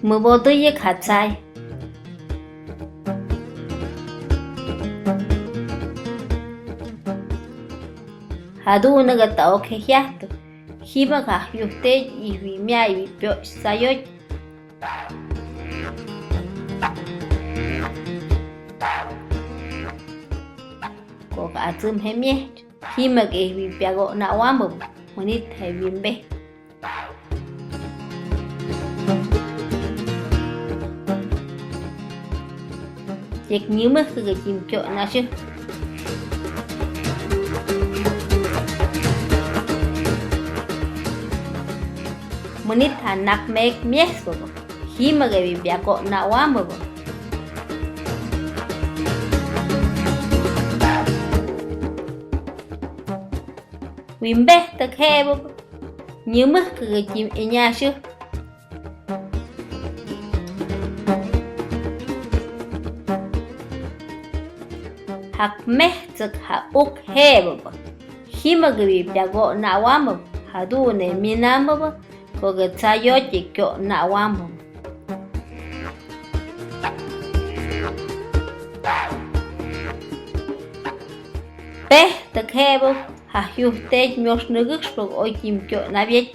Mëpotëyëk ha tsaay. Jaduna ga ta'ok jejiajtu, jima ga yuhtej ihwimya ihwipyo'x tsayoy. Ko ga atzum jemiech, jima ga ihwipyago na'wambu, manit jewimbe. Yek nyuma ga jimkyo nashu. Manit hanak mek miesbo, hima ga bibiako na wambo. Wimbe takhebo, nyuma ga jim inyashu. Hak meh tak ha uk hebo, hima ga bibiako na wambo, hadu ne minambo. Ko ga tsayo chikyo na wambo. Peh takhebo ha yuhtej myosh nugukshpog oy kimkyo na viech.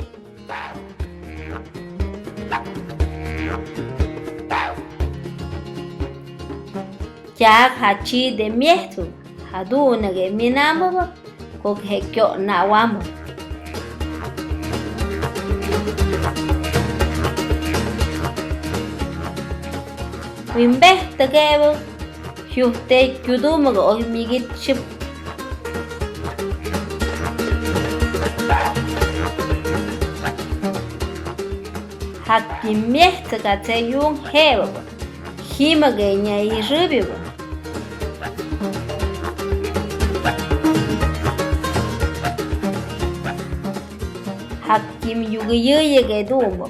Chak ha chi de miehtu hadu nage minambo ko hekyo na wambo. Wimbe takhebo yuhtej kyudumaga oy migit ship. Hakim mieh takatse yung hebo, hima ga nya irubyo. Hakim yugaye ga dumo.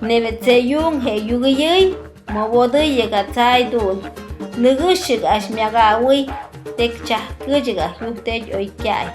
Nevetse yung he yugaye, mëpotëyëk ha tsaay dun, nugushig ashmyaga wi. Tek cha kujiga yuhtej oy kyay.